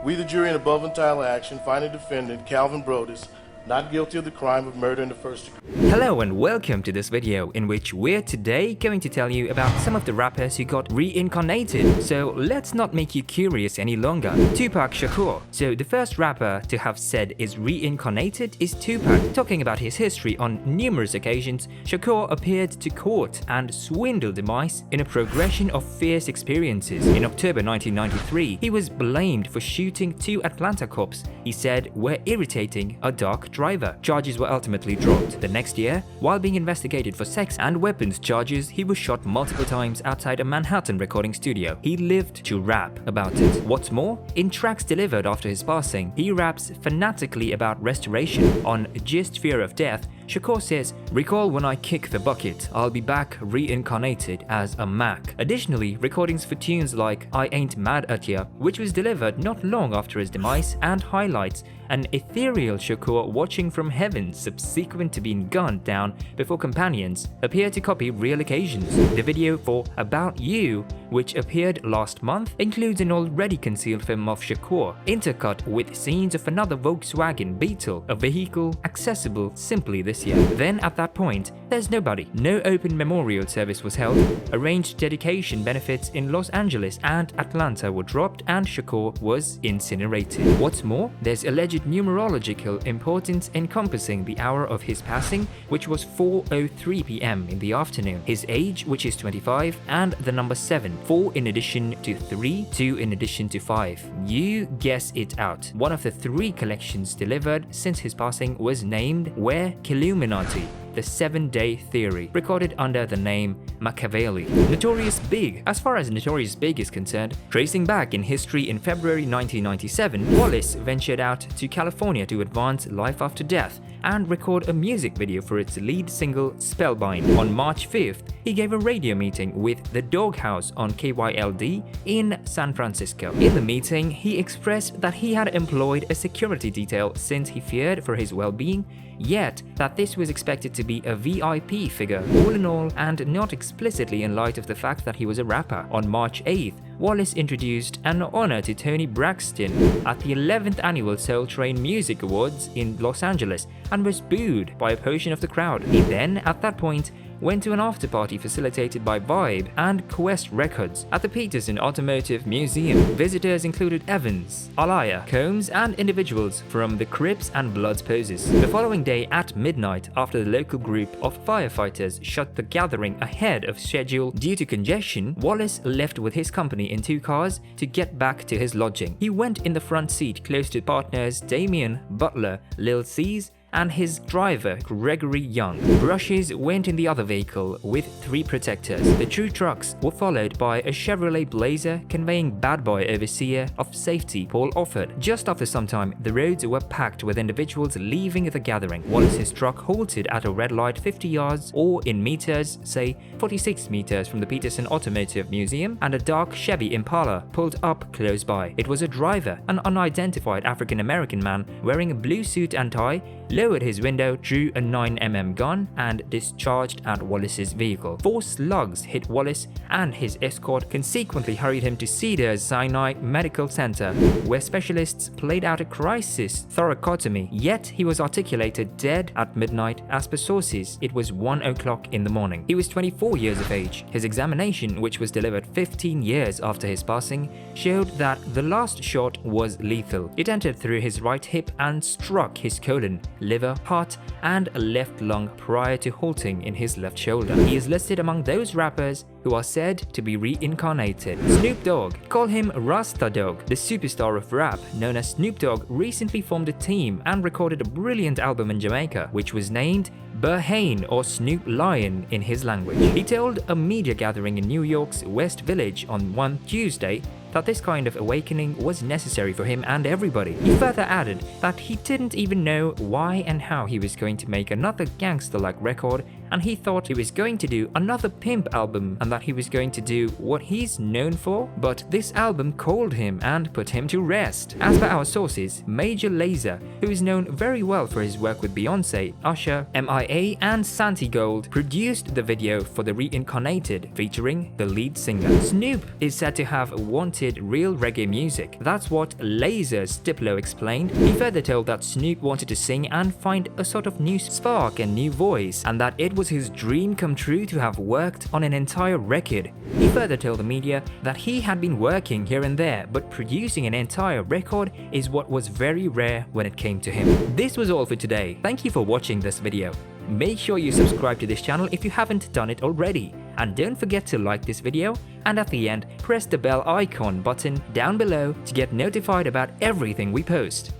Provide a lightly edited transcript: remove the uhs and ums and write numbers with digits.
We, the jury in above entitled action, find the defendant, Calvin Brodus, not guilty of the crime of murder in the first degree. Hello and welcome to this video in which we're today going to tell you about some of the rappers who got reincarnated. So let's not make you curious any longer. Tupac Shakur. So the first rapper to have said is reincarnated is Tupac. Talking about his history on numerous occasions, Shakur appeared to court and swindle demise in a progression of fierce experiences. In October 1993, he was blamed for shooting two Atlanta cops he said were irritating a dark driver. Charges were ultimately dropped. The next year, while being investigated for sex and weapons charges, he was shot multiple times outside a Manhattan recording studio. He lived to rap about it. What's more, in tracks delivered after his passing, he raps fanatically about restoration. On Just Fear of Death, Shakur says, "Recall when I kick the bucket, I'll be back reincarnated as a Mac." Additionally, recordings for tunes like I Ain't Mad at Ya, which was delivered not long after his demise and highlights an ethereal Shakur watching from heaven subsequent to being gunned down before companions, appear to copy real occasions. The video for About You, which appeared last month, includes an already concealed film of Shakur, intercut with scenes of another Volkswagen Beetle, a vehicle accessible simply this year. Then at that point, there's nobody. No open memorial service was held. Arranged dedication benefits in Los Angeles and Atlanta were dropped and Shakur was incinerated. What's more, there's alleged numerological importance encompassing the hour of his passing, which was 4:03 p.m. in the afternoon, his age, which is 25, and the number 7, 4 in addition to 3, 2 in addition to 5. You guess it out. One of the 3 collections delivered since his passing was named Where Killuminati, the 7-Day Theory, recorded under the name Machiavelli. Notorious Big. As far as Notorious Big is concerned, tracing back in history, in February 1997, Wallace ventured out to California to advance Life After Death and record a music video for its lead single Spellbind. On March 5th, he gave a radio meeting with the Doghouse on KYLD in San Francisco. In the meeting, he expressed that he had employed a security detail since he feared for his well-being, yet that this was expected to be a VIP figure all in all and not explicitly in light of the fact that he was a rapper. On March 8th, Wallace introduced an honor to Tony Braxton at the 11th annual Soul Train Music Awards in Los Angeles and was booed by a portion of the crowd. He then, at that point, went to an after-party facilitated by Vibe and Quest Records at the Peterson Automotive Museum. Visitors included Evans, Alaya, Combs, and individuals from the Crips and Bloods poses. The following day at midnight, after the local group of firefighters shut the gathering ahead of schedule due to congestion, Wallace left with his company in 2 cars to get back to his lodging. He went in the front seat close to partners Damien, Butler, Lil C's, and his driver, Gregory Young. Brushes went in the other vehicle with 3 protectors. The 2 trucks were followed by a Chevrolet Blazer conveying bad boy overseer of safety Paul Offord. Just after some time, the roads were packed with individuals leaving the gathering. Wallace's truck halted at a red light 50 yards or in meters, say 46 meters from the Peterson Automotive Museum, and a dark Chevy Impala pulled up close by. It was a driver, an unidentified African-American man wearing a blue suit and tie, lowered his window, drew a 9mm gun, and discharged at Wallace's vehicle. 4 slugs hit Wallace, and his escort consequently hurried him to Cedars-Sinai Medical Center, where specialists played out a crisis thoracotomy. Yet he was articulated dead at midnight. As per sources, it was 1 o'clock in the morning. He was 24 years of age. His examination, which was delivered 15 years after his passing, showed that the last shot was lethal. It entered through his right hip and struck his colon, liver, heart, and left lung prior to halting in his left shoulder. He is listed among those rappers who are said to be reincarnated. Snoop Dogg. Call him Rasta Dogg. The superstar of rap, known as Snoop Dogg, recently formed a team and recorded a brilliant album in Jamaica, which was named Berhane, or Snoop Lion in his language. He told a media gathering in New York's West Village on one Tuesday that this kind of awakening was necessary for him and everybody. He further added that he didn't even know why and how he was going to make another gangster-like record and he thought he was going to do another pimp album and that he was going to do what he's known for, but this album called him and put him to rest. As per our sources, Major Lazer, who is known very well for his work with Beyonce, Usher, MIA and Santi Gold, produced the video for the Reincarnated featuring the lead singer. Snoop is said to have wanted real reggae music. That's what Lazer's Diplo explained. He further told that Snoop wanted to sing and find a sort of new spark and new voice, and that it was his dream come true to have worked on an entire record. He further told the media that he had been working here and there, but producing an entire record is what was very rare when it came to him. This was all for today. Thank you for watching this video. Make sure you subscribe to this channel if you haven't done it already, and don't forget to like this video, and at the end press the bell icon button down below to get notified about everything we post.